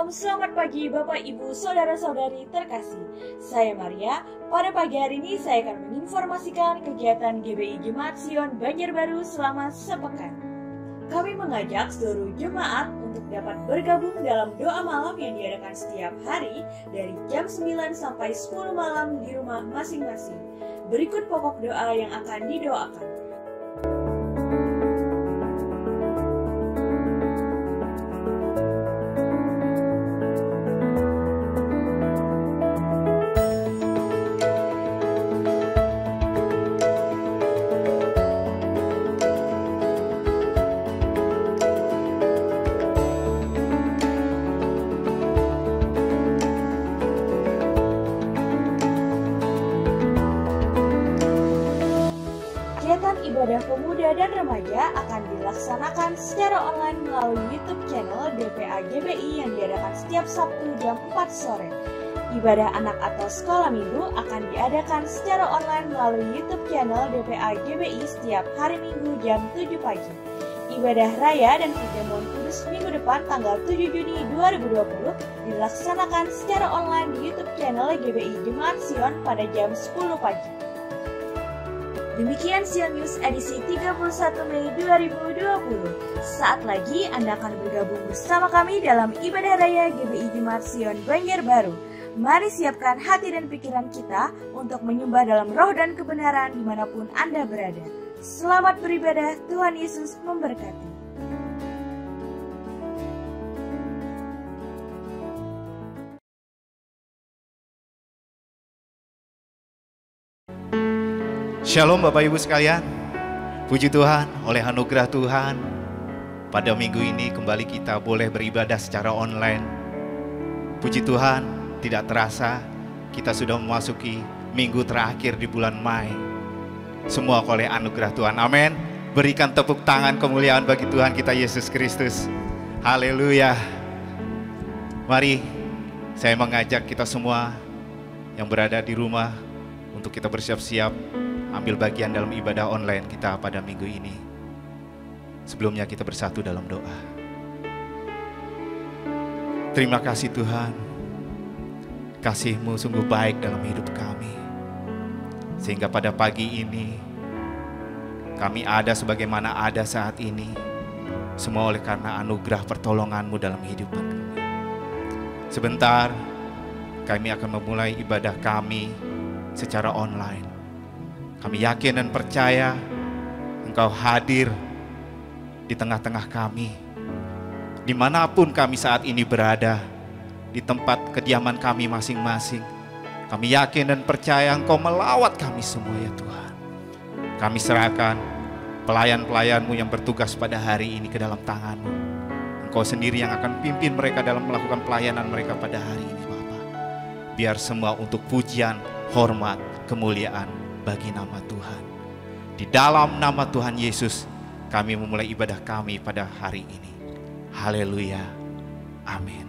Shalom, selamat pagi Bapak Ibu Saudara-saudari terkasih. Saya Maria. Pada pagi hari ini saya akan menginformasikan kegiatan GBI Jemaat Sion Banjarbaru selama sepekan. Kami mengajak seluruh jemaat untuk dapat bergabung dalam doa malam yang diadakan setiap hari dari jam 9 sampai 10 malam di rumah masing-masing. Berikut pokok doa yang akan didoakan. Ibadah pemuda dan remaja akan dilaksanakan secara online melalui YouTube channel DPA GBI yang diadakan setiap Sabtu jam 4 sore. Ibadah anak atau sekolah minggu akan diadakan secara online melalui YouTube channel DPA GBI setiap hari Minggu jam 7 pagi. Ibadah raya dan perjamuan kudus minggu depan tanggal 7 Juni 2020 dilaksanakan secara online di YouTube channel GBI Jemaat Sion pada jam 10 pagi. Demikian Sion News edisi 31 Mei 2020. Saat lagi Anda akan bergabung bersama kami dalam ibadah raya GBI Jemaat Sion Banjarbaru. Mari siapkan hati dan pikiran kita untuk menyembah dalam roh dan kebenaran dimanapun Anda berada. Selamat beribadah, Tuhan Yesus memberkati. Shalom Bapak Ibu sekalian, puji Tuhan oleh anugerah Tuhan. Pada minggu ini kembali kita boleh beribadah secara online. Puji Tuhan, tidak terasa kita sudah memasuki minggu terakhir di bulan Mei. Semua oleh anugerah Tuhan, amin. Berikan tepuk tangan kemuliaan bagi Tuhan kita Yesus Kristus. Haleluya. Mari saya mengajak kita semua yang berada di rumah untuk kita bersiap-siap ambil bagian dalam ibadah online kita pada minggu ini. Sebelumnya kita bersatu dalam doa. Terima kasih Tuhan, kasih-Mu sungguh baik dalam hidup kami. Sehingga pada pagi ini kami ada sebagaimana ada saat ini. Semua oleh karena anugerah pertolongan-Mu dalam kehidupan kami. Sebentar kami akan memulai ibadah kami secara online. Kami yakin dan percaya Engkau hadir di tengah-tengah kami. Dimanapun kami saat ini berada, di tempat kediaman kami masing-masing. Kami yakin dan percaya Engkau melawat kami semua ya Tuhan. Kami serahkan pelayan-pelayan-Mu yang bertugas pada hari ini ke dalam tangan-Mu. Engkau sendiri yang akan pimpin mereka dalam melakukan pelayanan mereka pada hari ini Bapa. Biar semua untuk pujian, hormat, kemuliaan bagi nama Tuhan. Di dalam nama Tuhan Yesus kami memulai ibadah kami pada hari ini. Haleluya. Amin.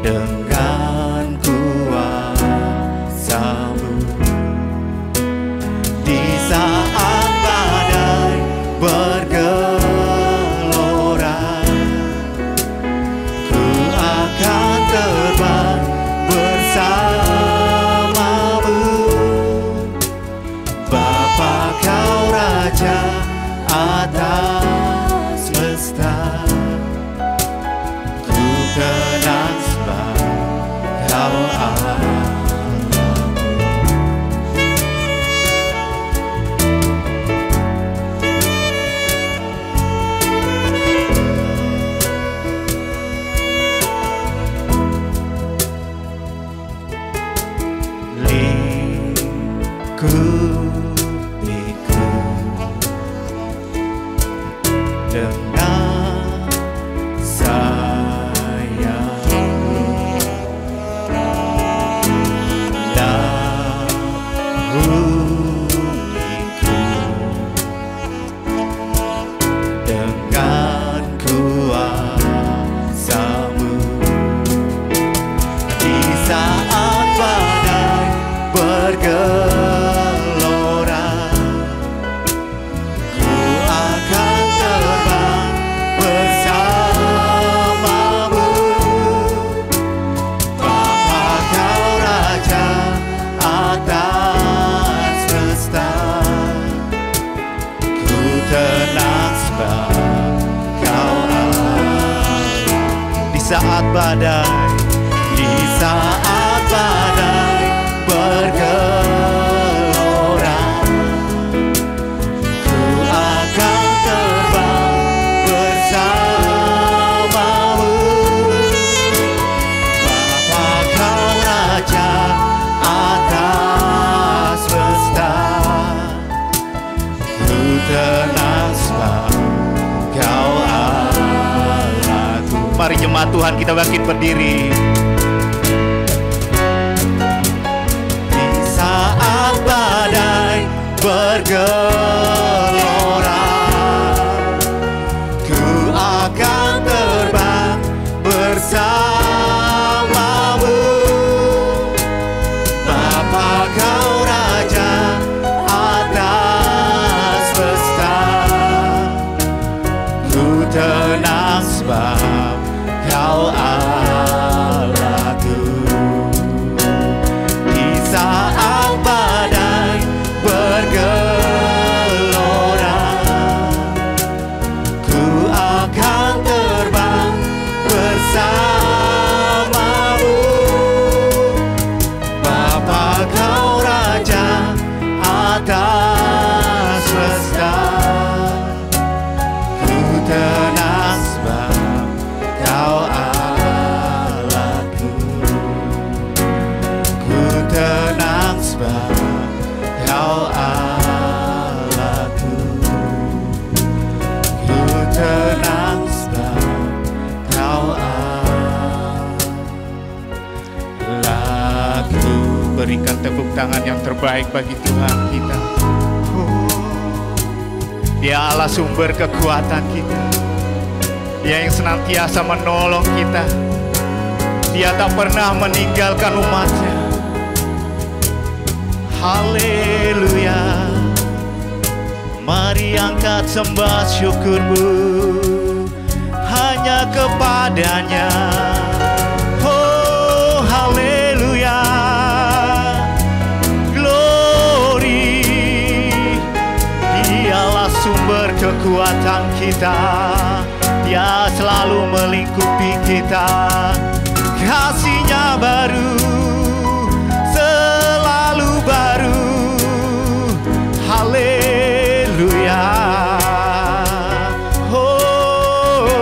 dengan kuasa-Mu di saat Kau Allah. Lingkupiku dengan sayangmu, naungiku dengan kuasa-Mu. Di saat badai bergelora, ku akan terbang bersama-Mu. Bapa, Kau Raja atas semesta, ku tenang sebab Kau Allah. Di saat badai, di saat badai bergelora, ku akan terbang bersama-Mu. Bapa, Kau Raja atas semesta, ku tenang sebab Kau Allahku. Mari jemaat Tuhan, kita bangkit berdiri. Badai bergelora, ku akan terbang bersama-Mu. Bapa, Kau Raja atas semesta, ku tenang sebab Kau Allahku. Di saat badai bergelora, ku akan terbang bersama-Mu. Bapa, Kau Raja atas semesta, ku tenang sebab Kau Allahku. Ku tenang sebab Kau Allahku. Ku tenang sebab Kau Allahku. Berikan tepuk tangan yang terbaik bagi Tuhan kita. Dia Allah sumber kekuatan kita. Dia yang senantiasa menolong kita. Dia tak pernah meninggalkan umat-Nya. Haleluya. Mari angkat sembah syukurmu hanya kepada-Nya. Oh haleluya. Glory. Dialah sumber kekuatan kita. Dia selalu melingkupi kita. Kasih-Nya baru, selalu baru. Haleluya. Oh,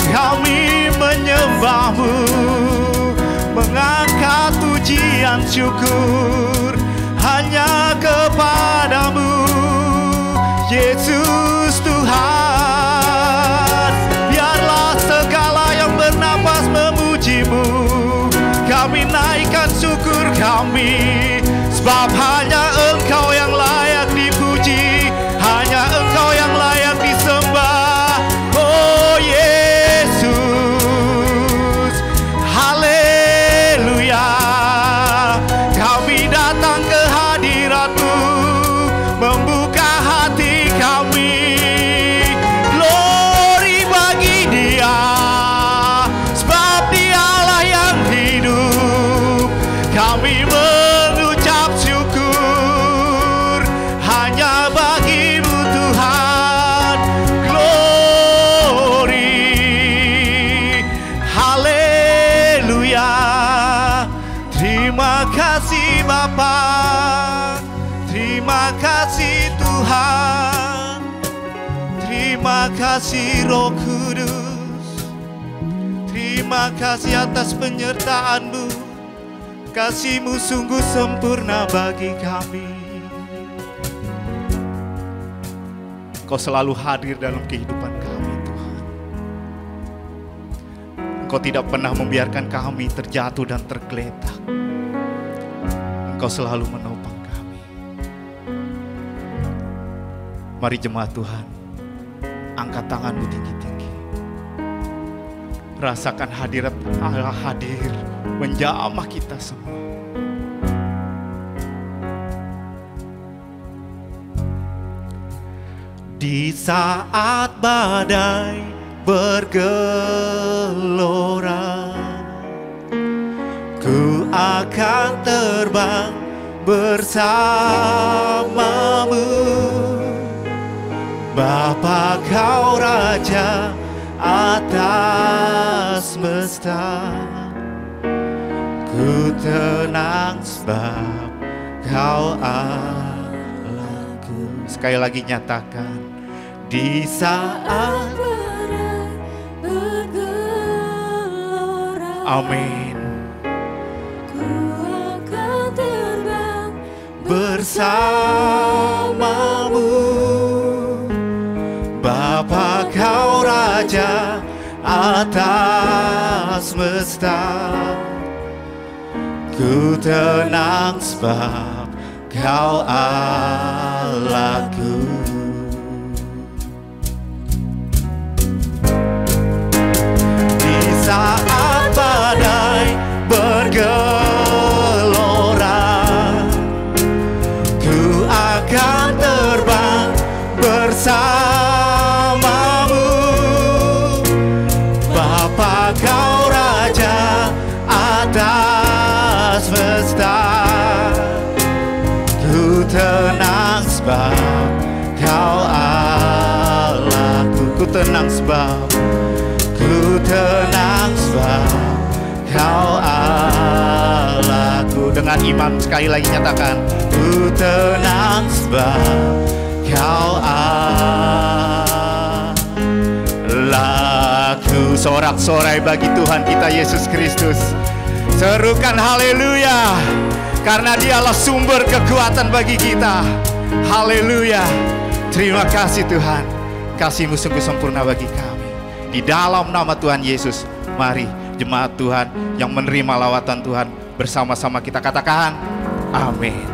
kami menyembah-Mu, mengangkat pujian syukur hanya kepada-Mu, Yesus Tuhan. Biarlah segala yang bernapas memuji-Mu. Kami naikkan syukur kami, sebab hanya Engkau yang layak dipuji, hanya Engkau yang layak disembah. Oh Yesus, haleluya. Kami datang ke hadirat-Mu, membuka hati kami. Glory bagi Dia, sebab Dialah yang hidup. Kami mengucap syukur kasih Roh Kudus. Terima kasih atas penyertaan-Mu. Kasih-Mu sungguh sempurna bagi kami. Engkau selalu hadir dalam kehidupan kami, Tuhan. Engkau tidak pernah membiarkan kami terjatuh dan tergeletak. Engkau selalu menopang kami. Mari jemaat Tuhan, angkat tanganmu tinggi-tinggi. Rasakan hadirat Allah hadir menjamah kita semua. Di saat badai bergelora, ku akan terbang bersamamu. Bapa Kau Raja atas semesta, ku tenang sebab Kau Allahku. Sekali lagi nyatakan, di saat badai bergelora, amin, ku akan terbang bersamamu. Bapa Kau Raja atas semesta, ku tenang sebab Kau Allahku. Saat badai bergelora, ku akan terbang bersamamu. Bapa Kau Raja atas semesta, ku tenang sebab Kau Allahku. Ku tenang sebab, ku tenang sebab Kau Allahku. Dengan iman sekali lagi nyatakan, ku tenang sebab Kau Allahku. Sorak-sorai bagi Tuhan kita Yesus Kristus. Serukan haleluya, karena Dialah sumber kekuatan bagi kita. Haleluya. Terima kasih Tuhan, kasih-Mu sungguh sempurna bagi kami. Di dalam nama Tuhan Yesus, mari jemaat Tuhan yang menerima lawatan Tuhan bersama-sama kita katakan amin.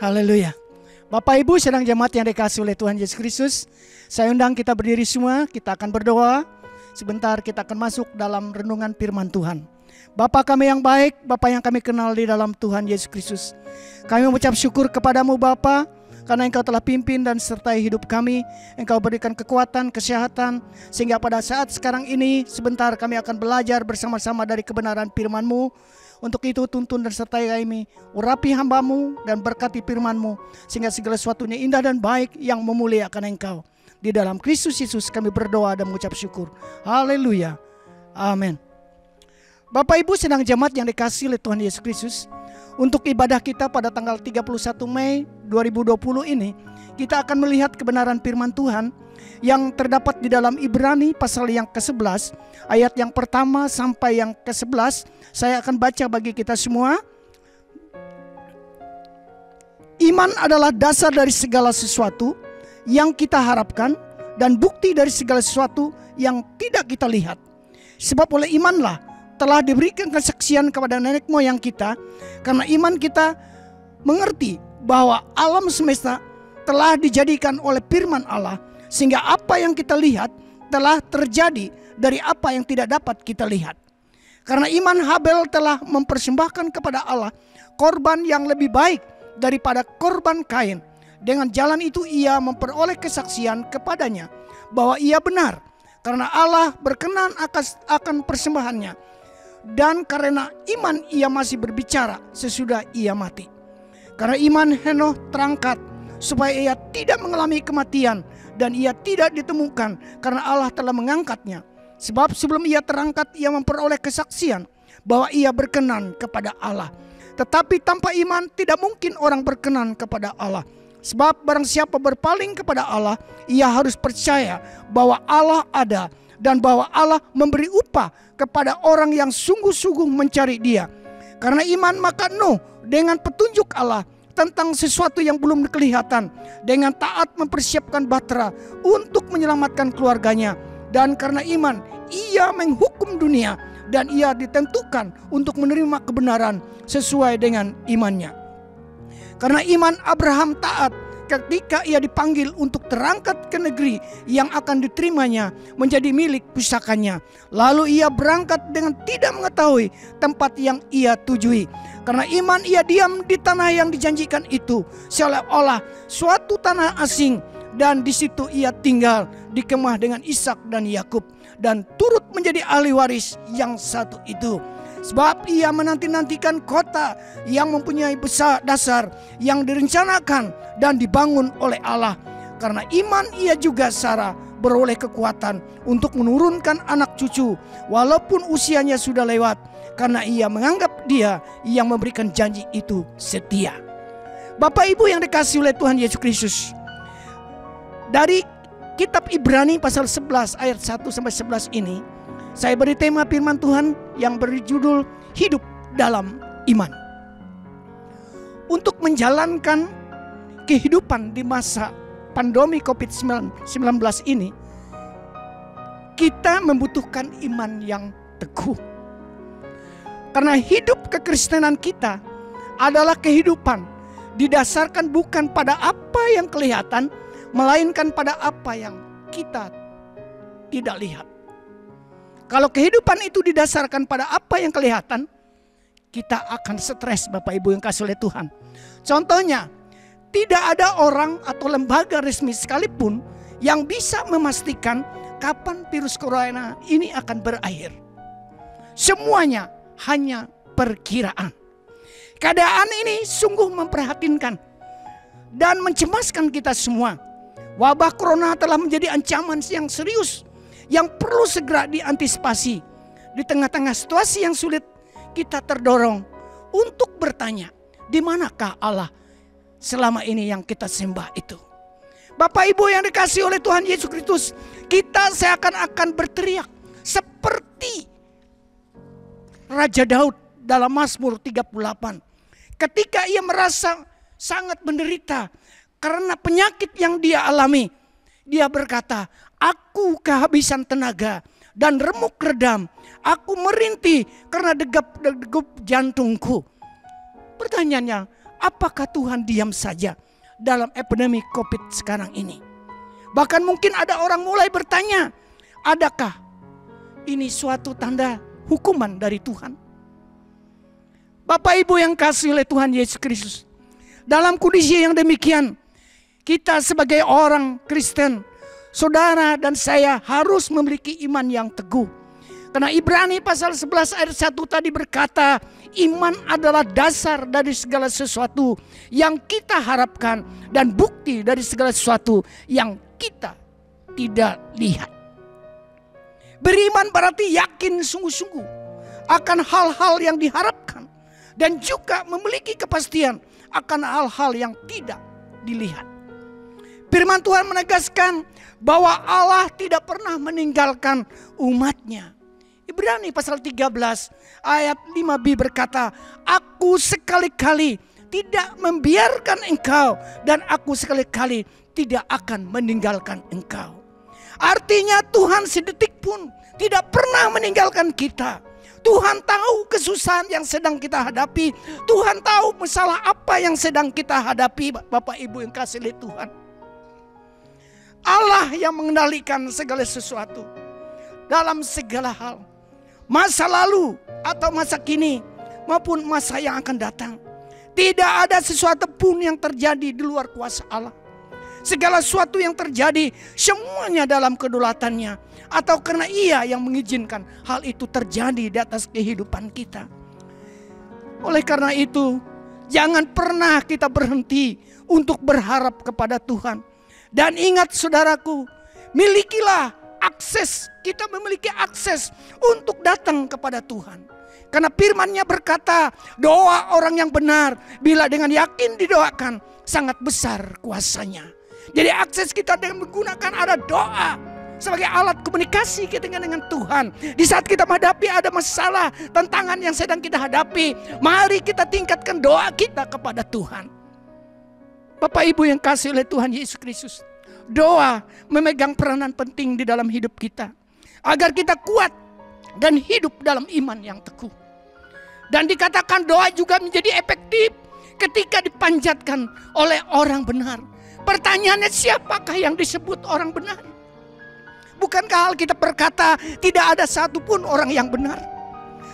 Haleluya. Bapak Ibu sedang jemaat yang dikasihi oleh Tuhan Yesus Kristus, saya undang kita berdiri semua, kita akan berdoa. Sebentar kita akan masuk dalam renungan firman Tuhan. Bapa kami yang baik, Bapa yang kami kenal di dalam Tuhan Yesus Kristus, kami mengucap syukur kepadamu Bapa, karena Engkau telah pimpin dan sertai hidup kami. Engkau berikan kekuatan, kesehatan, sehingga pada saat sekarang ini sebentar kami akan belajar bersama-sama dari kebenaran firman-Mu. Untuk itu tuntun dan sertai kami, urapi hamba-Mu dan berkati firman-Mu, sehingga segala sesuatunya indah dan baik yang memuliakan Engkau. Di dalam Kristus Yesus kami berdoa dan mengucap syukur. Haleluya. Amin. Bapak Ibu sedang jemaat yang dikasihi oleh Tuhan Yesus Kristus, untuk ibadah kita pada tanggal 31 Mei 2020 ini, kita akan melihat kebenaran firman Tuhan yang terdapat di dalam Ibrani pasal yang ke-11, ayat yang pertama sampai yang ke-11. Saya akan baca bagi kita semua. Iman adalah dasar dari segala sesuatu yang kita harapkan dan bukti dari segala sesuatu yang tidak kita lihat. Sebab oleh imanlah telah diberikan kesaksian kepada nenek moyang kita, karena iman kita mengerti bahwa alam semesta telah dijadikan oleh firman Allah, sehingga apa yang kita lihat telah terjadi dari apa yang tidak dapat kita lihat. Karena iman Habel telah mempersembahkan kepada Allah korban yang lebih baik daripada korban Kain. Dengan jalan itu ia memperoleh kesaksian kepadanya bahwa ia benar, karena Allah berkenan akan persembahannya. Dan karena iman ia masih berbicara sesudah ia mati. Karena iman Henoh terangkat supaya ia tidak mengalami kematian, dan ia tidak ditemukan karena Allah telah mengangkatnya. Sebab sebelum ia terangkat ia memperoleh kesaksian bahwa ia berkenan kepada Allah. Tetapi tanpa iman tidak mungkin orang berkenan kepada Allah. Sebab barang siapa berpaling kepada Allah, ia harus percaya bahwa Allah ada dan bahwa Allah memberi upah kepada orang yang sungguh-sungguh mencari Dia. Karena iman maka Nuh dengan petunjuk Allah tentang sesuatu yang belum kelihatan, dengan taat mempersiapkan bahtera untuk menyelamatkan keluarganya. Dan karena iman ia menghukum dunia, dan ia ditentukan untuk menerima kebenaran sesuai dengan imannya. Karena iman Abraham taat ketika ia dipanggil untuk terangkat ke negeri yang akan diterimanya menjadi milik pusakanya. Lalu ia berangkat dengan tidak mengetahui tempat yang ia tujui. Karena iman ia diam di tanah yang dijanjikan itu, seolah-olah suatu tanah asing, dan di situ ia tinggal di kemah dengan Ishak dan Yakub, dan turut menjadi ahli waris yang satu itu. Sebab ia menanti-nantikan kota yang mempunyai besar dasar yang direncanakan dan dibangun oleh Allah. Karena iman ia juga Sarah beroleh kekuatan untuk menurunkan anak cucu walaupun usianya sudah lewat, karena ia menganggap Dia yang memberikan janji itu setia. Bapak Ibu yang dikasihi oleh Tuhan Yesus Kristus, dari kitab Ibrani pasal 11 ayat 1-11 ini, saya beri tema firman Tuhan yang berjudul hidup dalam iman. Untuk menjalankan kehidupan di masa pandemi COVID-19 ini, kita membutuhkan iman yang teguh. Karena hidup kekristenan kita adalah kehidupan didasarkan bukan pada apa yang kelihatan, melainkan pada apa yang kita tidak lihat. Kalau kehidupan itu didasarkan pada apa yang kelihatan, kita akan stres, Bapak Ibu yang kasih oleh Tuhan. Contohnya, tidak ada orang atau lembaga resmi sekalipun yang bisa memastikan kapan virus corona ini akan berakhir. Semuanya hanya perkiraan. Keadaan ini sungguh memprihatinkan dan mencemaskan kita semua. Wabah corona telah menjadi ancaman yang serius yang perlu segera diantisipasi. Di tengah-tengah situasi yang sulit, kita terdorong untuk bertanya, di manakah Allah selama ini yang kita sembah itu? Bapak Ibu yang dikasihi oleh Tuhan Yesus Kristus, kita seakan-akan berteriak seperti Raja Daud dalam Mazmur 38. Ketika ia merasa sangat menderita karena penyakit yang dia alami, dia berkata, aku kehabisan tenaga dan remuk redam. Aku merintih karena degup jantungku. Pertanyaannya, apakah Tuhan diam saja dalam epidemi COVID sekarang ini? Bahkan mungkin ada orang mulai bertanya, adakah ini suatu tanda hukuman dari Tuhan? Bapak Ibu yang kasih oleh Tuhan Yesus Kristus, dalam kondisi yang demikian, kita sebagai orang Kristen, saudara dan saya harus memiliki iman yang teguh. Karena Ibrani pasal 11 ayat 1 tadi berkata, iman adalah dasar dari segala sesuatu yang kita harapkan dan bukti dari segala sesuatu yang kita tidak lihat. Beriman berarti yakin sungguh-sungguh akan hal-hal yang diharapkan dan juga memiliki kepastian akan hal-hal yang tidak dilihat. Firman Tuhan menegaskan bahwa Allah tidak pernah meninggalkan umatnya. Ibrani pasal 13 ayat 5b berkata, aku sekali-kali tidak membiarkan engkau dan aku sekali-kali tidak akan meninggalkan engkau. Artinya Tuhan sedetik pun tidak pernah meninggalkan kita. Tuhan tahu kesusahan yang sedang kita hadapi. Tuhan tahu masalah apa yang sedang kita hadapi, Bapak Ibu yang kasih oleh Tuhan. Allah yang mengendalikan segala sesuatu dalam segala hal, masa lalu atau masa kini maupun masa yang akan datang. Tidak ada sesuatu pun yang terjadi di luar kuasa Allah. Segala sesuatu yang terjadi semuanya dalam kedaulatannya, atau karena Ia yang mengizinkan hal itu terjadi di atas kehidupan kita. Oleh karena itu, jangan pernah kita berhenti untuk berharap kepada Tuhan. Dan ingat saudaraku, milikilah akses, kita memiliki akses untuk datang kepada Tuhan. Karena firman-Nya berkata, doa orang yang benar bila dengan yakin didoakan sangat besar kuasanya. Jadi akses kita dengan menggunakan ada doa sebagai alat komunikasi kita dengan Tuhan. Di saat kita menghadapi ada masalah, tantangan yang sedang kita hadapi, mari kita tingkatkan doa kita kepada Tuhan. Bapak Ibu yang kasih oleh Tuhan Yesus Kristus, doa memegang peranan penting di dalam hidup kita, agar kita kuat dan hidup dalam iman yang teguh. Dan dikatakan doa juga menjadi efektif ketika dipanjatkan oleh orang benar. Pertanyaannya, siapakah yang disebut orang benar? Bukankah Alkitab berkata tidak ada satupun orang yang benar?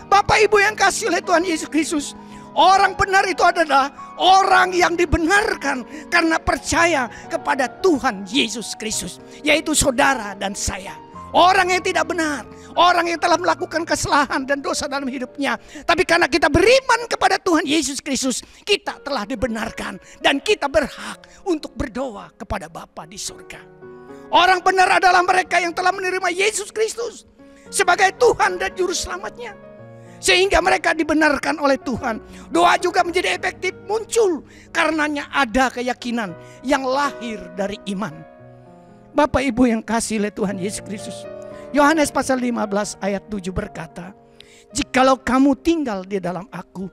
Bapak Ibu yang kasih oleh Tuhan Yesus Kristus, orang benar itu adalah orang yang dibenarkan karena percaya kepada Tuhan Yesus Kristus, yaitu saudara dan saya. Orang yang tidak benar, orang yang telah melakukan kesalahan dan dosa dalam hidupnya, tapi karena kita beriman kepada Tuhan Yesus Kristus, kita telah dibenarkan dan kita berhak untuk berdoa kepada Bapa di surga. Orang benar adalah mereka yang telah menerima Yesus Kristus sebagai Tuhan dan Juru Selamatnya, sehingga mereka dibenarkan oleh Tuhan. Doa juga menjadi efektif muncul karenanya ada keyakinan yang lahir dari iman. Bapak Ibu yang kasih oleh Tuhan Yesus Kristus, Yohanes pasal 15 ayat 7 berkata, jikalau kamu tinggal di dalam aku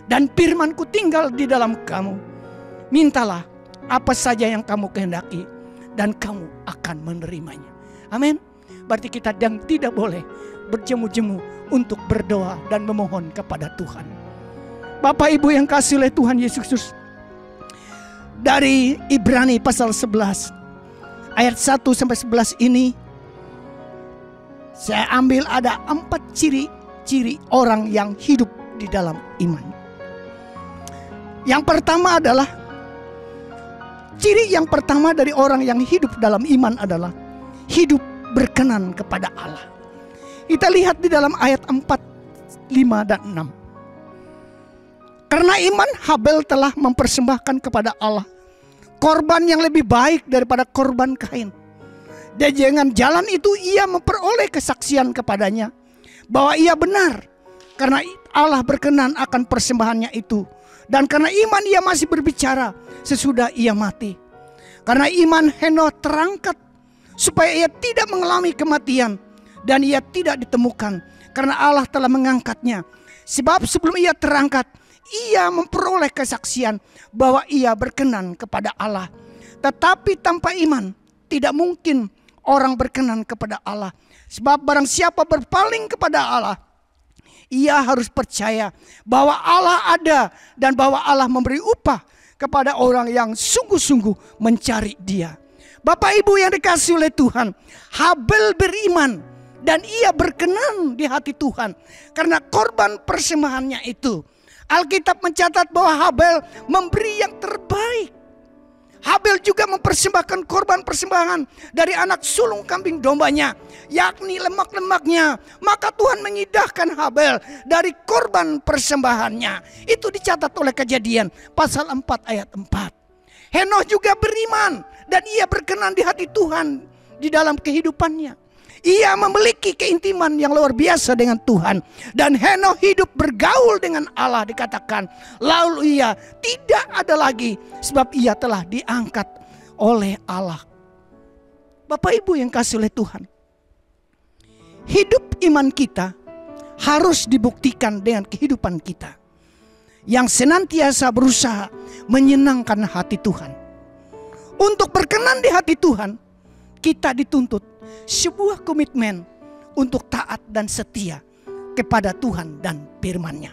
dan firman-Ku tinggal di dalam kamu, mintalah apa saja yang kamu kehendaki dan kamu akan menerimanya. Amin. Berarti kita yang tidak boleh berjemu-jemu untuk berdoa dan memohon kepada Tuhan. Bapak Ibu yang kasih oleh Tuhan Yesus Kristus, dari Ibrani pasal 11 ayat 1-11 ini, saya ambil ada 4 ciri-ciri orang yang hidup di dalam iman. Yang pertama adalah, ciri yang pertama dari orang yang hidup dalam iman adalah hidup berkenan kepada Allah. Kita lihat di dalam ayat 4, 5 dan 6. Karena iman Habel telah mempersembahkan kepada Allah korban yang lebih baik daripada korban Kain. Dan dengan jalan itu ia memperoleh kesaksian kepadanya bahwa ia benar, karena Allah berkenan akan persembahannya itu. Dan karena iman ia masih berbicara sesudah ia mati. Karena iman Henokh terangkat supaya ia tidak mengalami kematian, dan ia tidak ditemukan karena Allah telah mengangkatnya. Sebab sebelum ia terangkat, ia memperoleh kesaksian bahwa ia berkenan kepada Allah. Tetapi tanpa iman tidak mungkin orang berkenan kepada Allah. Sebab barang siapa berpaling kepada Allah, ia harus percaya bahwa Allah ada dan bahwa Allah memberi upah kepada orang yang sungguh-sungguh mencari Dia. Bapak Ibu yang dikasihi oleh Tuhan, Habel beriman dan ia berkenan di hati Tuhan karena korban persembahannya itu. Alkitab mencatat bahwa Habel memberi yang terbaik. Habel juga mempersembahkan korban persembahan dari anak sulung kambing dombanya, yakni lemak-lemaknya. Maka Tuhan mengindahkan Habel dari korban persembahannya. Itu dicatat oleh Kejadian pasal 4 ayat 4. Henokh juga beriman dan ia berkenan di hati Tuhan di dalam kehidupannya. Ia memiliki keintiman yang luar biasa dengan Tuhan. Dan Henokh hidup bergaul dengan Allah, dikatakan. Lalu ia tidak ada lagi, sebab ia telah diangkat oleh Allah. Bapak Ibu yang kasih oleh Tuhan, hidup iman kita harus dibuktikan dengan kehidupan kita yang senantiasa berusaha menyenangkan hati Tuhan. Untuk berkenan di hati Tuhan, kita dituntut sebuah komitmen untuk taat dan setia kepada Tuhan dan firman-Nya.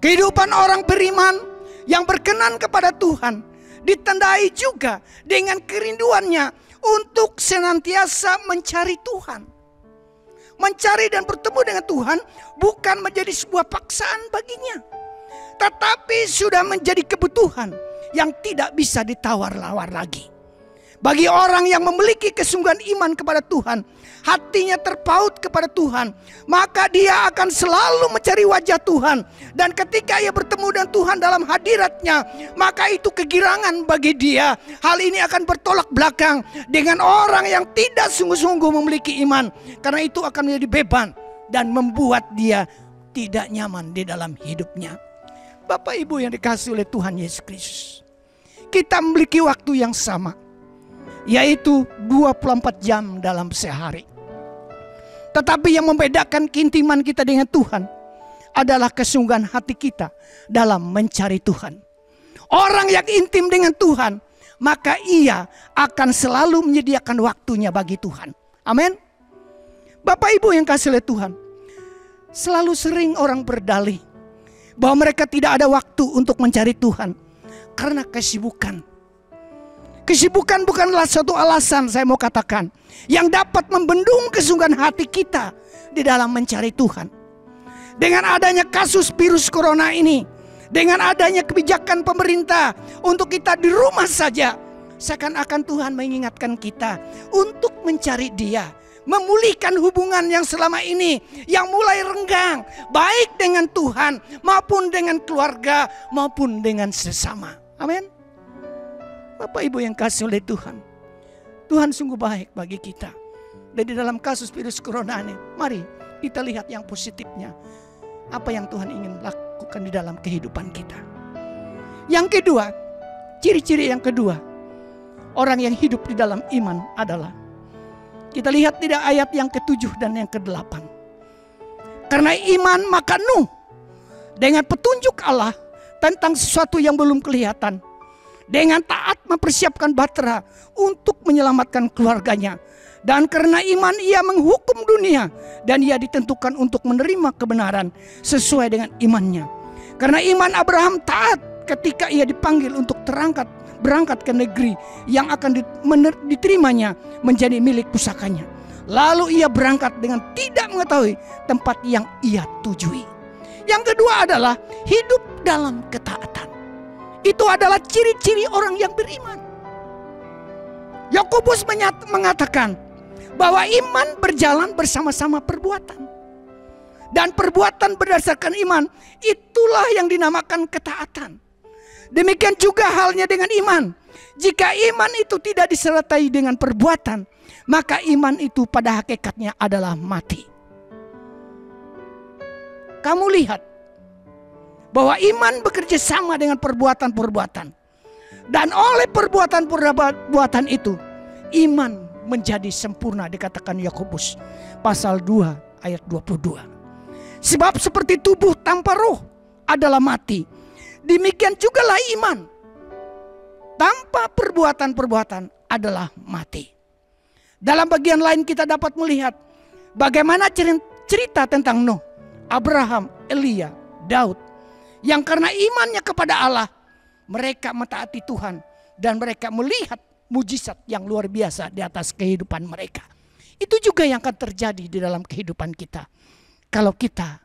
Kehidupan orang beriman yang berkenan kepada Tuhan ditandai juga dengan kerinduannya untuk senantiasa mencari Tuhan. Mencari dan bertemu dengan Tuhan bukan menjadi sebuah paksaan baginya, tetapi sudah menjadi kebutuhan yang tidak bisa ditawar-lawar lagi. Bagi orang yang memiliki kesungguhan iman kepada Tuhan, hatinya terpaut kepada Tuhan, maka dia akan selalu mencari wajah Tuhan. Dan ketika ia bertemu dengan Tuhan dalam hadiratnya, maka itu kegirangan bagi dia. Hal ini akan bertolak belakang dengan orang yang tidak sungguh-sungguh memiliki iman, karena itu akan menjadi beban dan membuat dia tidak nyaman di dalam hidupnya. Bapak Ibu yang dikasihi oleh Tuhan Yesus Kristus, kita memiliki waktu yang sama, yaitu 24 jam dalam sehari. Tetapi yang membedakan keintiman kita dengan Tuhan adalah kesungguhan hati kita dalam mencari Tuhan. Orang yang intim dengan Tuhan, maka ia akan selalu menyediakan waktunya bagi Tuhan. Amin. Bapak Ibu yang kasih oleh Tuhan, selalu sering orang berdalih bahwa mereka tidak ada waktu untuk mencari Tuhan karena kesibukan. Kesibukan bukanlah suatu alasan, saya mau katakan, yang dapat membendung kesungguhan hati kita di dalam mencari Tuhan. Dengan adanya kasus virus corona ini, dengan adanya kebijakan pemerintah untuk kita di rumah saja, seakan-akan Tuhan mengingatkan kita untuk mencari Dia, memulihkan hubungan yang selama ini yang mulai renggang, baik dengan Tuhan maupun dengan keluarga maupun dengan sesama. Amin. Bapak Ibu yang kasih oleh Tuhan, Tuhan sungguh baik bagi kita. Dan di dalam kasus virus corona ini, mari kita lihat yang positifnya. Apa yang Tuhan ingin lakukan di dalam kehidupan kita. Yang kedua, ciri-ciri yang kedua, orang yang hidup di dalam iman adalah, kita lihat di ayat yang ke-7 dan yang ke-8. Karena iman maka Nuh dengan petunjuk Allah tentang sesuatu yang belum kelihatan, dengan taat mempersiapkan bahtera untuk menyelamatkan keluarganya. Dan karena iman ia menghukum dunia, dan ia ditentukan untuk menerima kebenaran sesuai dengan imannya. Karena iman Abraham taat ketika ia dipanggil untuk berangkat ke negeri yang akan diterimanya menjadi milik pusakanya. Lalu ia berangkat dengan tidak mengetahui tempat yang ia tujui. Yang kedua adalah hidup dalam ketaatan. Itu adalah ciri-ciri orang yang beriman. Yakobus mengatakan bahwa iman berjalan bersama-sama perbuatan. Dan perbuatan berdasarkan iman, itulah yang dinamakan ketaatan. Demikian juga halnya dengan iman. Jika iman itu tidak disertai dengan perbuatan, maka iman itu pada hakikatnya adalah mati. Kamu lihat bahwa iman bekerja sama dengan perbuatan-perbuatan. Dan oleh perbuatan-perbuatan itu, iman menjadi sempurna, dikatakan Yakobus pasal 2 ayat 22. Sebab seperti tubuh tanpa roh adalah mati, demikian jugalah iman tanpa perbuatan-perbuatan adalah mati. Dalam bagian lain kita dapat melihat bagaimana cerita tentang Nuh, Abraham, Elia, Daud, yang karena imannya kepada Allah, mereka mentaati Tuhan dan mereka melihat mujizat yang luar biasa di atas kehidupan mereka. Itu juga yang akan terjadi di dalam kehidupan kita kalau kita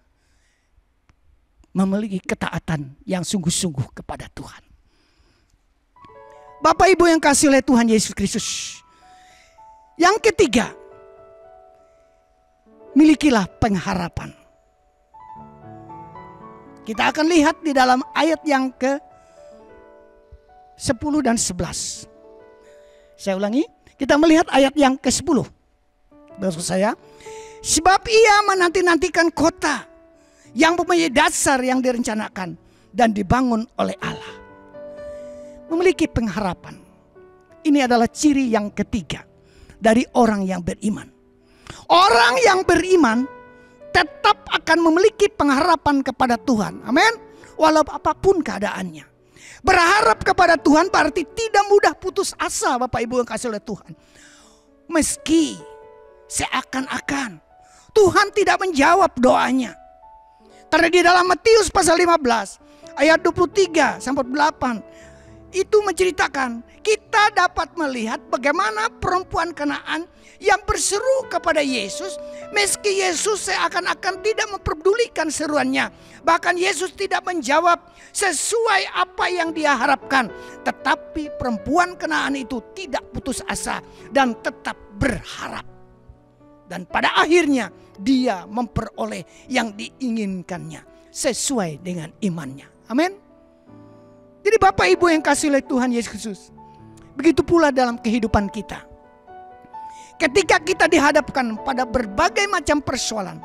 memiliki ketaatan yang sungguh-sungguh kepada Tuhan. Bapak Ibu yang kasih oleh Tuhan Yesus Kristus. Yang ketiga, milikilah pengharapan. Kita akan lihat di dalam ayat yang ke-10 dan 11. Saya ulangi, kita melihat ayat yang ke-10. Maksud saya, sebab ia menanti-nantikan kota yang mempunyai dasar yang direncanakan dan dibangun oleh Allah. Memiliki pengharapan. Ini adalah ciri yang ketiga dari orang yang beriman. Orang yang beriman tetap akan memiliki pengharapan kepada Tuhan. Amin. Walau apapun keadaannya. Berharap kepada Tuhan berarti tidak mudah putus asa, Bapak Ibu yang kasih oleh Tuhan. Meski seakan-akan Tuhan tidak menjawab doanya. Karena di dalam Matius pasal 15 ayat 23 sampai 8 itu menceritakan kita dapat melihat bagaimana perempuan Kanaan yang berseru kepada Yesus, meski Yesus seakan-akan tidak memperdulikan seruannya. Bahkan Yesus tidak menjawab sesuai apa yang dia harapkan. Tetapi perempuan Kanaan itu tidak putus asa dan tetap berharap. Dan pada akhirnya dia memperoleh yang diinginkannya sesuai dengan imannya. Amin. Jadi Bapak Ibu yang kasih oleh Tuhan Yesus Kristus, begitu pula dalam kehidupan kita. Ketika kita dihadapkan pada berbagai macam persoalan,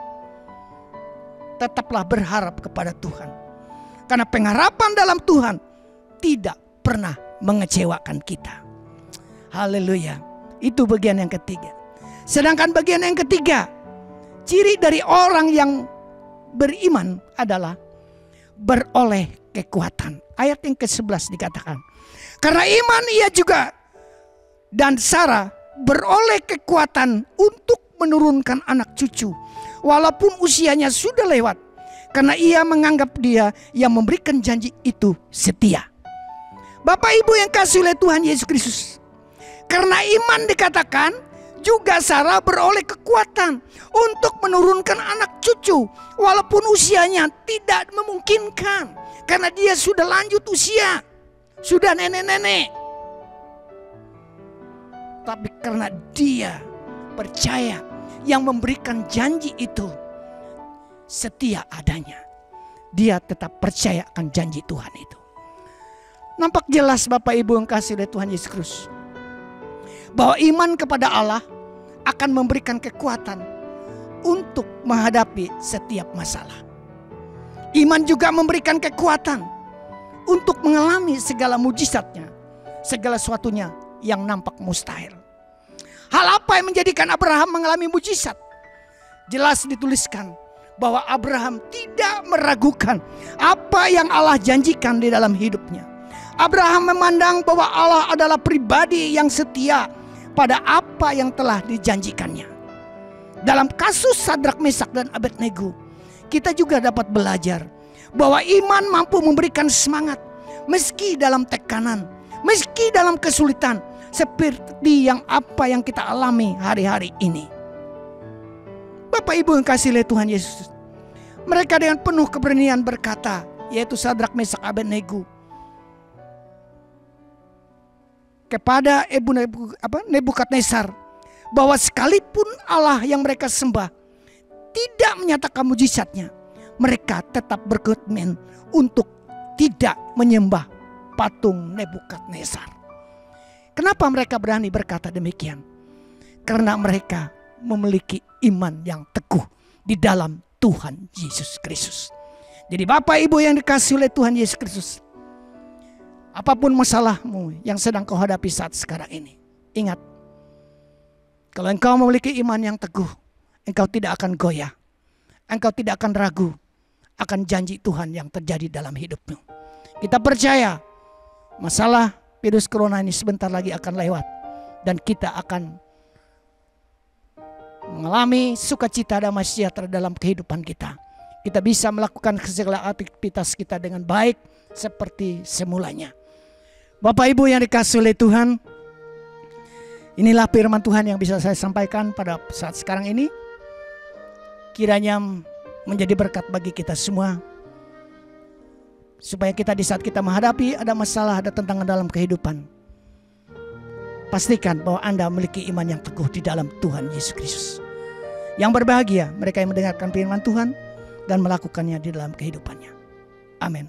tetaplah berharap kepada Tuhan. Karena pengharapan dalam Tuhan tidak pernah mengecewakan kita. Haleluya. Itu bagian yang ketiga. Sedangkan bagian yang ketiga, ciri dari orang yang beriman adalah beroleh kekuatan. Ayat yang ke-11 dikatakan, karena iman ia juga dan Sarah beroleh kekuatan untuk menurunkan anak cucu, walaupun usianya sudah lewat, karena ia menganggap dia yang memberikan janji itu setia. Bapak Ibu yang kasih oleh Tuhan Yesus Kristus, karena iman dikatakan juga Sarah beroleh kekuatan untuk menurunkan anak cucu, walaupun usianya tidak memungkinkan, karena dia sudah lanjut usia, sudah nenek-nenek. Tapi karena dia percaya yang memberikan janji itu setia adanya, dia tetap percaya akan janji Tuhan itu. Nampak jelas Bapak Ibu yang kasih oleh Tuhan Yesus Kristus, bahwa iman kepada Allah akan memberikan kekuatan untuk menghadapi setiap masalah. Iman juga memberikan kekuatan untuk mengalami segala mujizatnya, segala sesuatunya yang nampak mustahil. Hal apa yang menjadikan Abraham mengalami mujizat? Jelas dituliskan bahwa Abraham tidak meragukan apa yang Allah janjikan di dalam hidupnya. Abraham memandang bahwa Allah adalah pribadi yang setia pada apa yang telah dijanjikannya. Dalam kasus Sadrak, Mesak, dan Abednego, kita juga dapat belajar bahwa iman mampu memberikan semangat meski dalam tekanan, meski dalam kesulitan, seperti yang apa yang kita alami hari-hari ini. Bapak Ibu yang kasih oleh Tuhan Yesus, mereka dengan penuh keberanian berkata, yaitu Sadrak, Mesak, Abednego, kepada Nebukadnezar, bahwa sekalipun Allah yang mereka sembah tidak menyatakan mujizatnya, mereka tetap berkomitmen untuk tidak menyembah patung Nebukadnezar. Kenapa mereka berani berkata demikian? Karena mereka memiliki iman yang teguh di dalam Tuhan Yesus Kristus. Jadi Bapak Ibu yang dikasihi oleh Tuhan Yesus Kristus, apapun masalahmu yang sedang kau hadapi saat sekarang ini, ingat, kalau engkau memiliki iman yang teguh, engkau tidak akan goyah, engkau tidak akan ragu akan janji Tuhan yang terjadi dalam hidupmu. Kita percaya masalah virus corona ini sebentar lagi akan lewat, dan kita akan mengalami sukacita damai sejahtera dalam kehidupan kita. Kita bisa melakukan segala aktivitas kita dengan baik seperti semulanya. Bapak Ibu yang dikasihi oleh Tuhan, inilah firman Tuhan yang bisa saya sampaikan pada saat sekarang ini. Kiranya menjadi berkat bagi kita semua, supaya kita di saat kita menghadapi ada masalah, ada tantangan dalam kehidupan, pastikan bahwa Anda memiliki iman yang teguh di dalam Tuhan Yesus Kristus. Yang berbahagia mereka yang mendengarkan firman Tuhan dan melakukannya di dalam kehidupannya. Amin.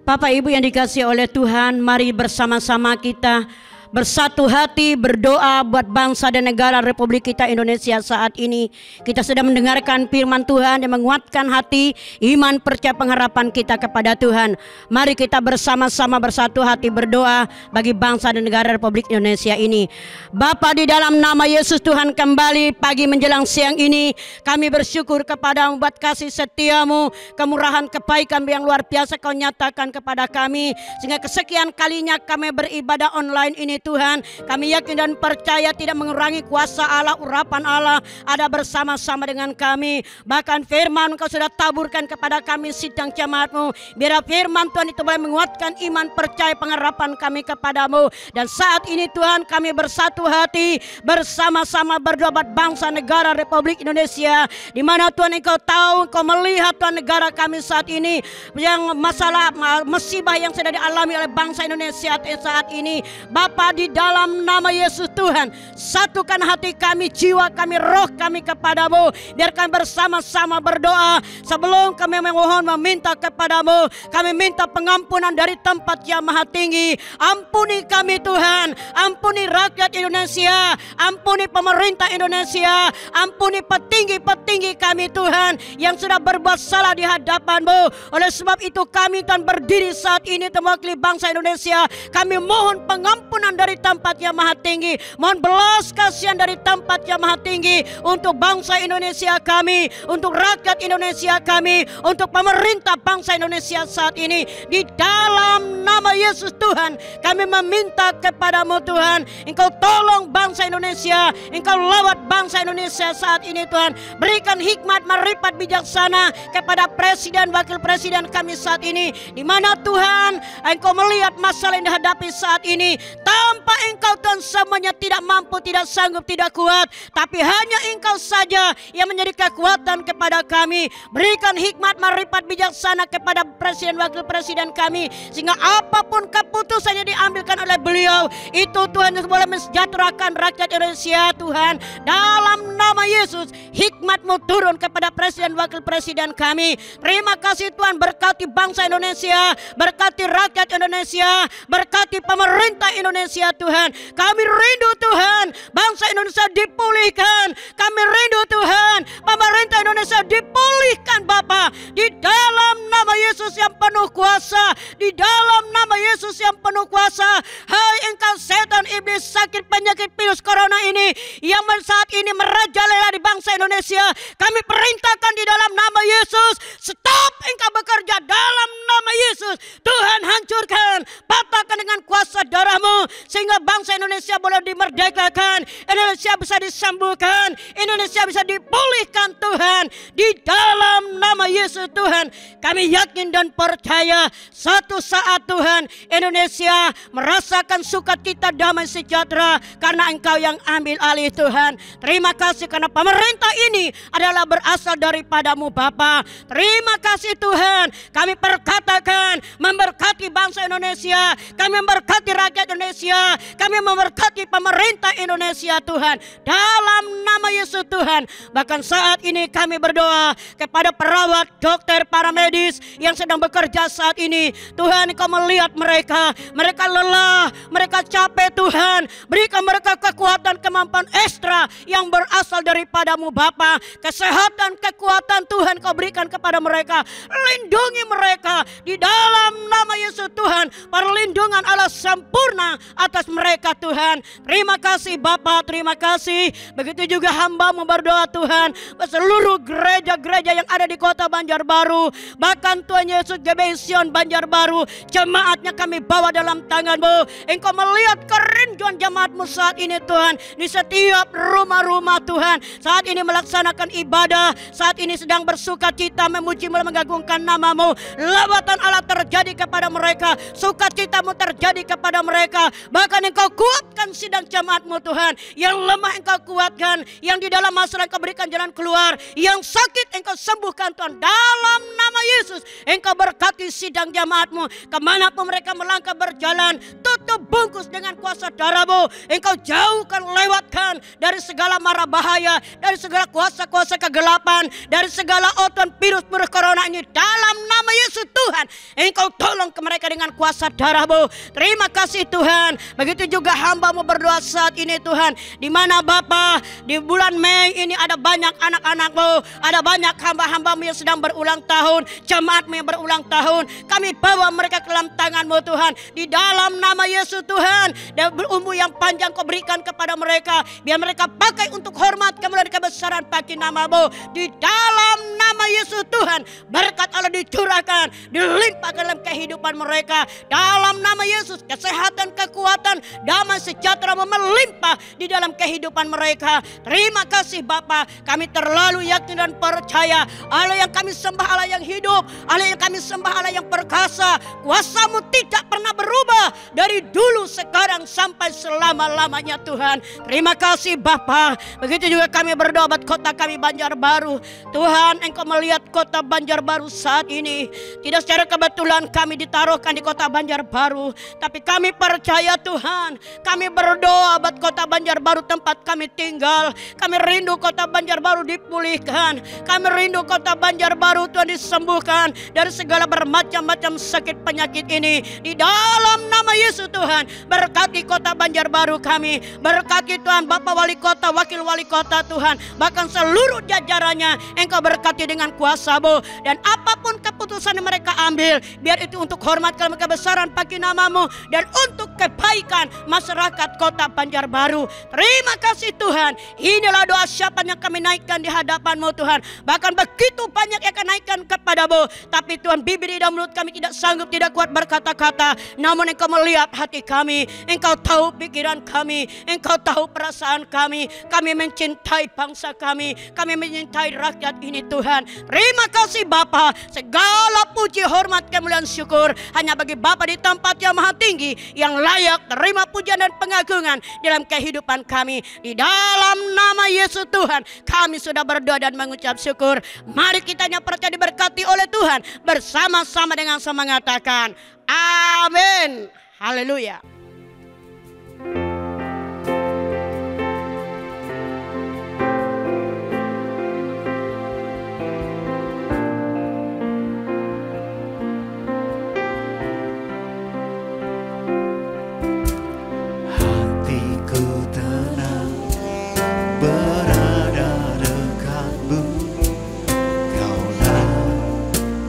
Bapak Ibu yang dikasihi oleh Tuhan, mari bersama-sama kita bersatu hati berdoa buat bangsa dan negara Republik kita Indonesia saat ini. Kita sudah mendengarkan firman Tuhan yang menguatkan hati, iman, percaya, pengharapan kita kepada Tuhan. Mari kita bersama-sama bersatu hati berdoa bagi bangsa dan negara Republik Indonesia ini. Bapa, di dalam nama Yesus Tuhan, kembali pagi menjelang siang ini kami bersyukur kepada-Mu buat kasih setia-Mu, kemurahan, kebaikan yang luar biasa Kau nyatakan kepada kami, sehingga kesekian kalinya kami beribadah online ini Tuhan. Kami yakin dan percaya tidak mengurangi kuasa Allah, urapan Allah ada bersama-sama dengan kami. Bahkan firman Kau sudah taburkan kepada kami sidang jemaat-Mu. Biar firman Tuhan itu boleh menguatkan iman, percaya, pengharapan kami kepadamu. Dan saat ini Tuhan, kami bersatu hati bersama-sama berdoa buat bangsa negara Republik Indonesia, di mana Tuhan Engkau tahu, Engkau melihat Tuhan negara kami saat ini yang masalah musibah yang sedang dialami oleh bangsa Indonesia saat ini. Bapa, di dalam nama Yesus Tuhan, satukan hati kami, jiwa kami, roh kami kepadamu. Biar kami bersama-sama berdoa. Sebelum kami memohon meminta kepadamu, kami minta pengampunan dari tempat yang maha tinggi. Ampuni kami Tuhan, ampuni rakyat Indonesia, ampuni pemerintah Indonesia, ampuni petinggi-petinggi kami Tuhan yang sudah berbuat salah di hadapan-Mu. Oleh sebab itu kami Tuhan berdiri saat ini mewakili bangsa Indonesia. Kami mohon pengampunan dari tempat yang maha tinggi, mohon belas kasihan dari tempat yang maha tinggi untuk bangsa Indonesia kami, untuk rakyat Indonesia kami, untuk pemerintah bangsa Indonesia saat ini. Di dalam nama Yesus Tuhan, kami meminta kepadamu Tuhan, Engkau tolong bangsa Indonesia, Engkau lawat bangsa Indonesia saat ini Tuhan. Berikan hikmat, marifat, bijaksana kepada presiden, wakil presiden kami saat ini, di mana Tuhan Engkau melihat masalah yang dihadapi saat ini. Tanpa Engkau Tuhan semuanya tidak mampu, tidak sanggup, tidak kuat, tapi hanya Engkau saja yang menjadi kekuatan kepada kami. Berikan hikmat, marifat, bijaksana kepada presiden, wakil presiden kami, sehingga apapun keputusan yang diambilkan oleh beliau itu Tuhan yang boleh mensejahterakan rakyat Indonesia Tuhan. Dalam nama Yesus, hikmat-Mu turun kepada presiden, wakil presiden kami. Terima kasih Tuhan, berkati bangsa Indonesia, berkati rakyat Indonesia, berkati pemerintah Indonesia Tuhan. Kami rindu Tuhan, bangsa Indonesia dipulihkan. Kami rindu Tuhan, pemerintah Indonesia dipulihkan Bapa. Di dalam nama Yesus yang penuh kuasa, di dalam nama Yesus yang penuh kuasa. Hai engkau setan, iblis, sakit, penyakit virus corona ini yang saat ini merajalela di bangsa Indonesia, kami perintahkan di dalam nama Yesus, stop engkau bekerja dalam nama Yesus. Tuhan hancurkan, patahkan dengan kuasa darah-Mu, sehingga bangsa Indonesia boleh dimerdekakan, Indonesia bisa disembuhkan, Indonesia bisa dipulihkan Tuhan. Di dalam nama Yesus Tuhan, kami yakin dan percaya satu saat Tuhan Indonesia merasakan sukacita, damai, sejahtera karena Engkau yang ambil alih Tuhan. Terima kasih karena pemerintah ini adalah berasal daripada-Mu Bapa. Terima kasih Tuhan, kami perkatakan memberkati bangsa Indonesia, kami memberkati rakyat Indonesia, kami memberkati pemerintah Indonesia Tuhan, dalam nama Yesus Tuhan. Bahkan saat ini kami berdoa kepada perawat, dokter, para medis yang sedang bekerja saat ini. Tuhan, Engkau melihat mereka, mereka lelah, mereka capek Tuhan. Berikan mereka kekuatan, kemampuan ekstra yang berasal daripada-Mu Bapa. Kesehatan, kekuatan Tuhan Kau berikan kepada mereka. Lindungi mereka di dalam nama Yesus Tuhan. Perlindungan Allah sempurna atas mereka Tuhan. Terima kasih Bapa, terima kasih. Begitu juga hamba-Mu berdoa Tuhan, seluruh gereja-gereja yang ada di kota Banjarbaru, bahkan Tuhan Yesus GBI Sion Banjarbaru, jemaatnya kami bawa dalam tangan-Mu. Engkau melihat kerinduan jemaat-Mu saat ini Tuhan, di setiap rumah-rumah Tuhan, saat ini melaksanakan ibadah, saat ini sedang bersuka cita, memuji, mengagungkan nama-Mu. Lawatan Allah terjadi kepada mereka, sukacita-Mu terjadi kepada mereka. Bahkan Engkau kuatkan sidang jemaat-Mu Tuhan, yang lemah Engkau kuatkan, yang di dalam masalah Engkau berikan jalan keluar, yang sakit Engkau sembuhkan Tuhan. Dalam nama Yesus, Engkau berkati sidang jemaat-Mu, kemanapun mereka melangkah berjalan, tutup bungkus dengan kuasa darah-Mu. Engkau jauhkan, lewatkan dari segala mara bahaya, dari segala kuasa-kuasa kegelapan, dari segala oton virus corona ini. Dalam nama Yesus Tuhan, Engkau tolong ke mereka dengan kuasa darah-Mu. Terima kasih Tuhan. Begitu juga hamba-Mu berdoa saat ini Tuhan, di mana Bapa, di bulan Mei ini ada banyak anak-anak-Mu, ada banyak hamba-hamba-Mu yang sedang berulang tahun, jemaat-Mu yang berulang tahun. Kami bawa mereka ke dalam tangan-Mu Tuhan. Di dalam nama Yesus Tuhan, dan berumur yang panjang Kau berikan kepada mereka, biar mereka pakai untuk hormat kemuliaan kebesaran bagi nama-Mu. Di dalam nama Yesus Tuhan, berkat Allah dicurahkan, dilimpahkan dalam kehidupan mereka. Dalam nama Yesus, kesehatan, kekuatan, damai, sejahtera melimpah di dalam kehidupan kehidupan mereka. Terima kasih Bapa, kami terlalu yakin dan percaya Allah yang kami sembah Allah yang hidup, Allah yang kami sembah Allah yang perkasa. Kuasa-Mu tidak pernah berubah dari dulu, sekarang, sampai selama-lamanya Tuhan. Terima kasih Bapa. Begitu juga kami berdoa buat kota kami Banjarbaru. Tuhan, Engkau melihat kota Banjarbaru saat ini. Tidak secara kebetulan kami ditaruhkan di kota Banjarbaru, tapi kami percaya Tuhan. Kami berdoa buat kota Banjarbaru tempat kami tinggal. Kami rindu kota Banjarbaru dipulihkan. Kami rindu kota Banjarbaru Tuhan disembuhkan dari segala bermacam-macam sakit penyakit ini. Di dalam nama Yesus Tuhan, berkati kota Banjarbaru kami. Berkati Tuhan Bapak Wali Kota, Wakil Wali Kota Tuhan, bahkan seluruh jajarannya. Engkau berkati dengan kuasa-Mu. Dan apapun keputusan yang mereka ambil, biar itu untuk hormat dan kebesaran bagi nama-Mu dan untuk kebaikan masyarakat kota Banjarbaru. Terima kasih Tuhan. Inilah doa syafaat yang kami naikkan di hadapan-Mu Tuhan. Bahkan begitu banyak yang akan naikkan kepada-Mu, tapi Tuhan, bibir dan mulut kami tidak sanggup, tidak kuat berkata-kata. Namun Engkau melihat hati kami, Engkau tahu pikiran kami, Engkau tahu perasaan kami. Kami mencintai bangsa kami mencintai rakyat ini Tuhan. Terima kasih Bapa. Segala puji, hormat, kemuliaan, syukur hanya bagi Bapa di tempat yang maha tinggi, yang layak terima pujian dan pengagungan dalam kehidupan kami. Di dalam nama Yesus Tuhan, kami sudah berdoa dan mengucap syukur. Mari kita yang percaya diberkati oleh Tuhan, bersama-sama dengan saya mengatakan amin. Haleluya.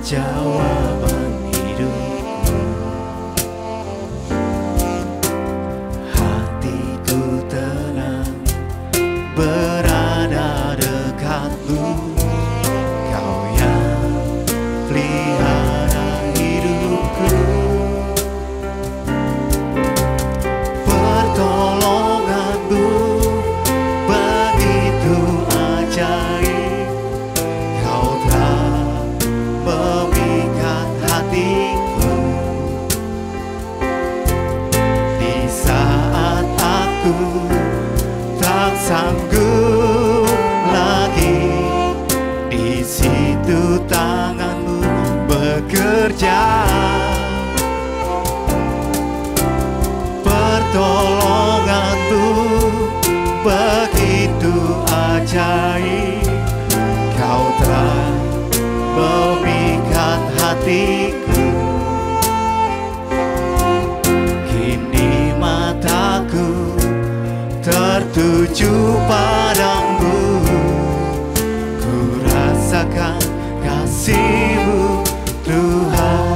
Jawaban hidupku, hatiku tenang berada dekatmu. Kau yang pelihara hidupku, pertolonganmu begitu ajaib. Kau telah memikat hatiku di saat aku tak sanggup lagi. Di situ tanganmu bekerja, pertolonganmu begitu ajaib. Kau telah memikat hatiku. Kini mataku tertuju padamu. Ku rasakan kasih-Mu Tuhan.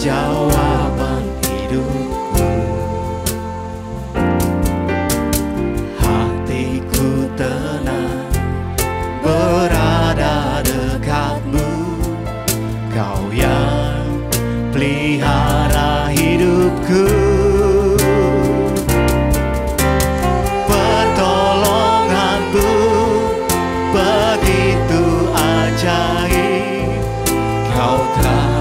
Jawaban hidupku, hatiku tenang berada dekatmu. Kau yang pelihara hidupku, pertolonganmu begitu ajaib. Kau telah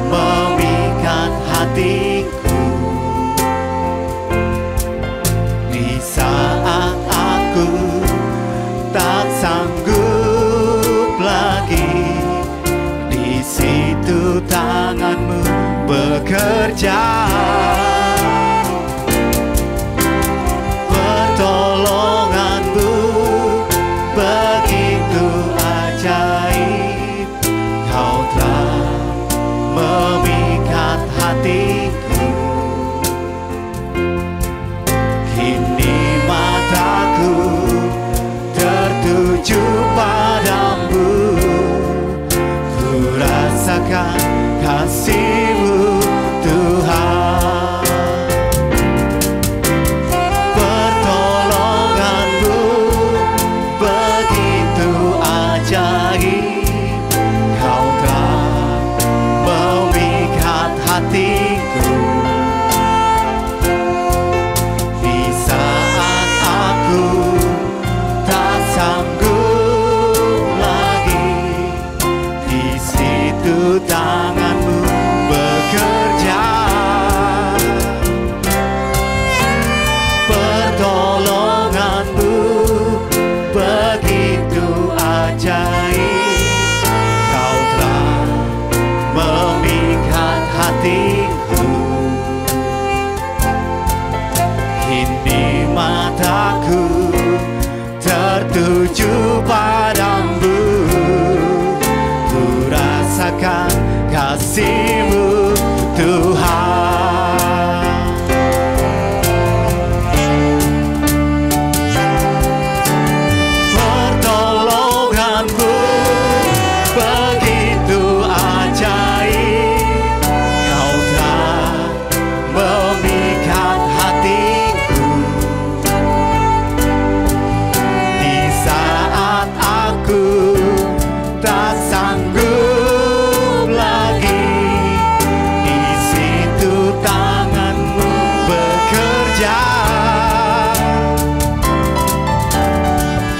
memikat hatiku di saat aku tak sanggup lagi. Di situ tangan-Mu bekerja, pertolongan-Mu begitu ajaib. Kau telah memikat hatiku. Kini mataku tertuju padamu. Ku rasakan kasih tanganmu bekerja. Pertolonganmu begitu ajaib. Kau telah memikat hatiku. Kini mataku tertuju padamu. Ku rasakan kasih-Mu Tuhan. Pertolongan-Mu begitu ajaib. Kau telah memikat hatiku. Di saat aku tak sanggup lagi, di situ tangan-Mu bekerja.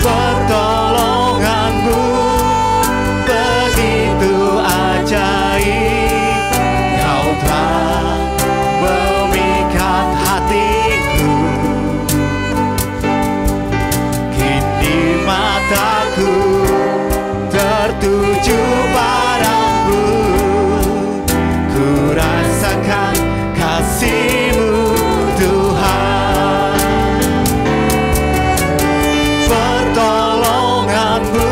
Pertolongan-Mu begitu ajaib. Kau telah memikat hatiku. Kini mataku tertuju padamu. Ku rasakan kasih-Mu Tuhan. Pertolongan-Mu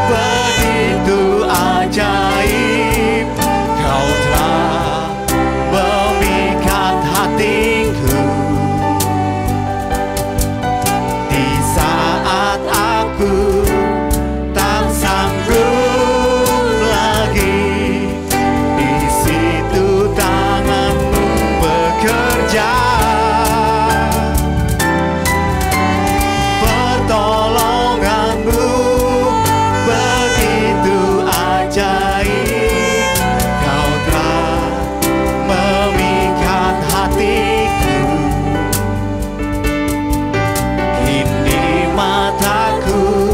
begitu ajaib. Kau telah memikat hatiku. Di saat aku tak sanggup lagi, di situ tangan-Mu bekerja. Pertolongan-Mu begitu ajaib. Kau telah memikat hatiku. Kini mataku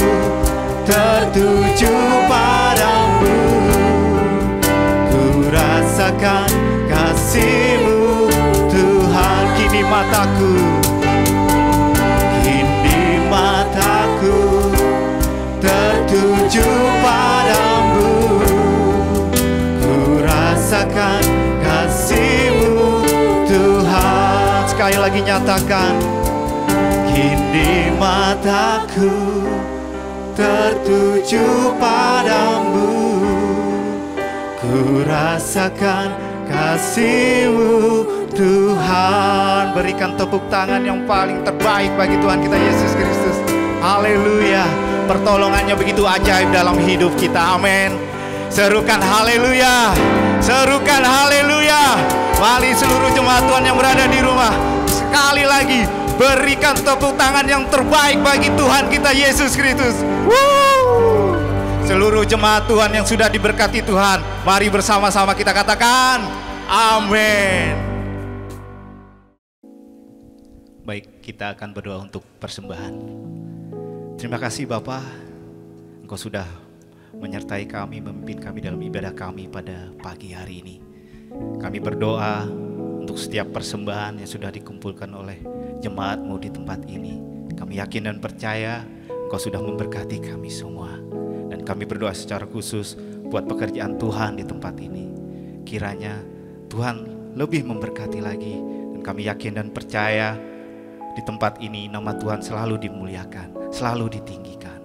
tertuju padamu. Ku rasakan kasih-Mu Tuhan. Kini mataku tertuju padamu. Ku rasakan kasih-Mu Tuhan. Sekali lagi nyatakan. Kini mataku tertuju padamu. Ku rasakan kasih-Mu Tuhan. Berikan tepuk tangan yang paling terbaik bagi Tuhan kita Yesus Kristus. Haleluya. Pertolongannya begitu ajaib dalam hidup kita. Amin. Serukan haleluya. Serukan haleluya. Wali seluruh jemaat Tuhan yang berada di rumah, sekali lagi berikan tepuk tangan yang terbaik bagi Tuhan kita Yesus Kristus. Seluruh jemaat Tuhan yang sudah diberkati Tuhan, mari bersama-sama kita katakan amin. Baik, kita akan berdoa untuk persembahan. Terima kasih Bapa, Engkau sudah menyertai kami, memimpin kami dalam ibadah kami pada pagi hari ini. Kami berdoa untuk setiap persembahan yang sudah dikumpulkan oleh jemaat-Mu di tempat ini. Kami yakin dan percaya Engkau sudah memberkati kami semua. Dan kami berdoa secara khusus buat pekerjaan Tuhan di tempat ini. Kiranya Tuhan lebih memberkati lagi. Dan kami yakin dan percaya di tempat ini nama Tuhan selalu dimuliakan, selalu ditinggikan.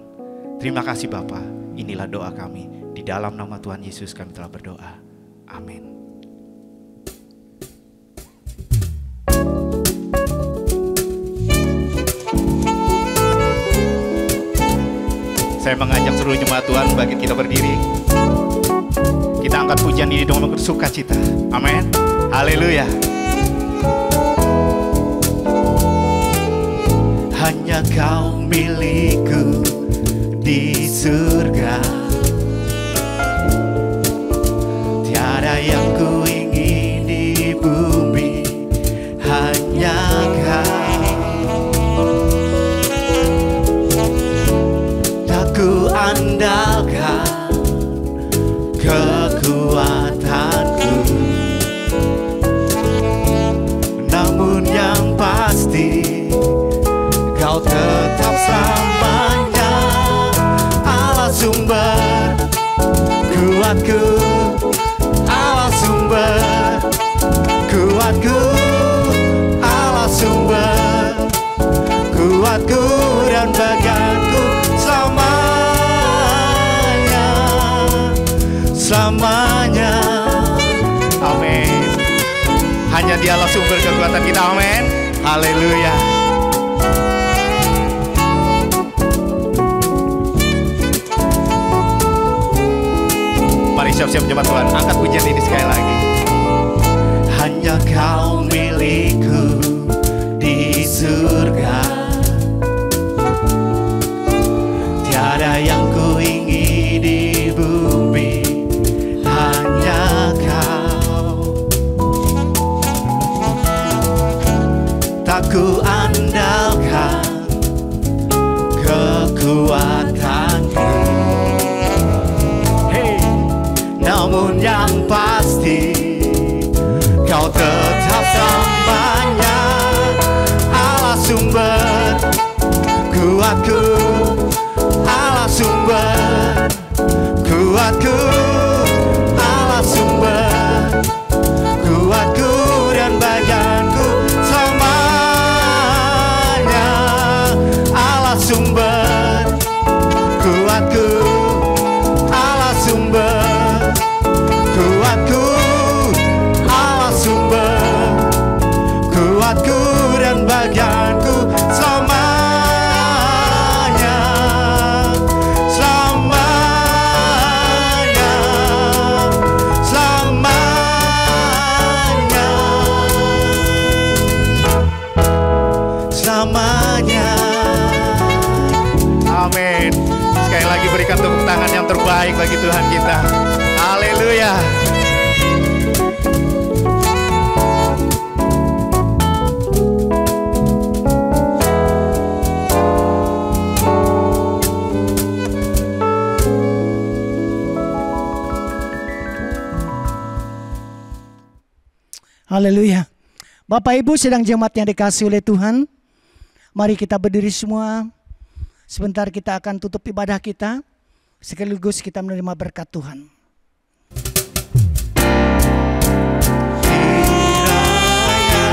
Terima kasih Bapa. Inilah doa kami. Di dalam nama Tuhan Yesus kami telah berdoa. Amin. Saya mengajak seluruh jemaat Tuhan bagi kita berdiri. Kita angkat pujian ini dengan bersukacita. Amin. Haleluya. Hanya Kau milikku di surga, tiada yang ku ingin di bumi, hanya Kau. Tak ku andalkan kekuatan kuatku, Allah sumber, kuatku, Allah sumber, kuatku dan bagianku selamanya, selamanya. Amin. Hanya Dialah sumber kekuatan kita. Amin. Haleluya. Mari siap-siap jemaat Tuhan, angkat pujian ini sekali lagi. Hanya Kau milikku di surga, tiada yang ku ingin di bumi, hanya Kau. Tak ku andalkan kekuatanku, namun yang pasti Kau tetap selamanya Allah sumber kuatku, Allah sumber kuatku, Allah sumber kuatku dan bagianku selamanya, Allah sumber kuatku, Allah sumber kuatku, Allah sumber kuatku dan bagianku selamanya, selamanya, selamanya, selamanya. Amin. Sekali lagi berikan tepuk tangan yang terbaik bagi Tuhan kita. Haleluya. Haleluya. Bapak Ibu sedang jemaat yang dikasihi oleh Tuhan, mari kita berdiri semua. Sebentar kita akan tutup ibadah kita, sekaligus kita menerima berkat Tuhan. Kiranya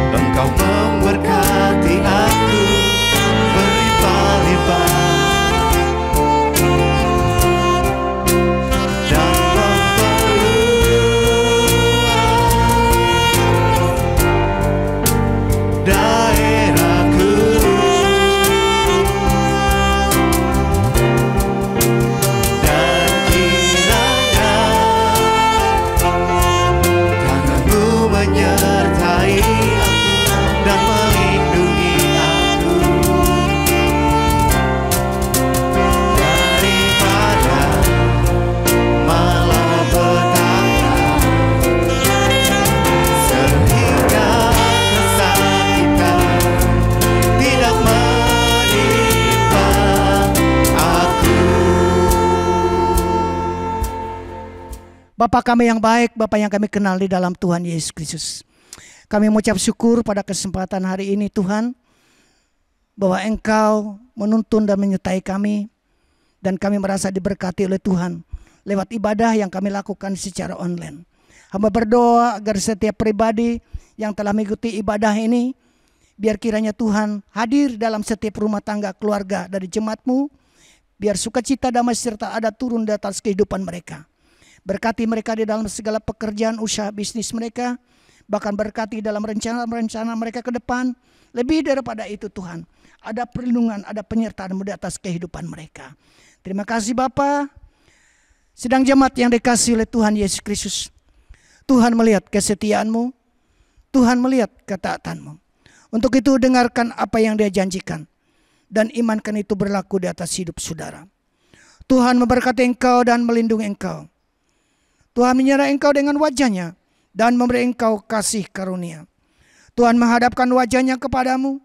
Engkau memberkati aku berlimpah-limpah dan memperluas daerahku, dan kiranya tanganmu menyertai aku dan melindungi aku daripada malapetaka, sehingga kesakitan tidak menimpa aku. Bapa kami yang baik, Bapa yang kami kenal di dalam Tuhan Yesus Kristus, kami mengucap syukur pada kesempatan hari ini Tuhan, bahwa Engkau menuntun dan menyertai kami, dan kami merasa diberkati oleh Tuhan lewat ibadah yang kami lakukan secara online. Hamba berdoa agar setiap pribadi yang telah mengikuti ibadah ini, biar kiranya Tuhan hadir dalam setiap rumah tangga keluarga dari jemaat-Mu, biar sukacita, damai serta ada turun di atas kehidupan mereka. Berkati mereka di dalam segala pekerjaan, usaha, bisnis mereka, bahkan berkati dalam rencana-rencana mereka ke depan. Lebih daripada itu Tuhan, ada perlindungan, ada penyertaan-Mu di atas kehidupan mereka. Terima kasih Bapa. Sedang jemaat yang dikasihi oleh Tuhan Yesus Kristus, Tuhan melihat kesetiaan-Mu, Tuhan melihat ketaatan-Mu. Untuk itu dengarkan apa yang Dia janjikan, dan imankan itu berlaku di atas hidup saudara. Tuhan memberkati engkau dan melindungi engkau. Tuhan menyertai engkau dengan wajah-Nya dan memberi engkau kasih karunia. Tuhan menghadapkan wajah-Nya kepadamu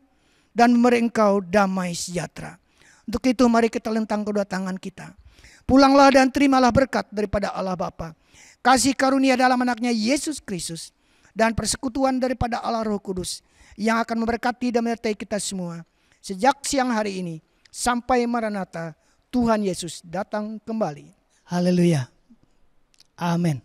dan memberi engkau damai sejahtera. Untuk itu mari kita lentang kedua tangan kita. Pulanglah dan terimalah berkat daripada Allah Bapa, kasih karunia dalam anaknya Yesus Kristus, dan persekutuan daripada Allah Roh Kudus yang akan memberkati dan menyertai kita semua sejak siang hari ini sampai Maranatha Tuhan Yesus datang kembali. Haleluya. Amin.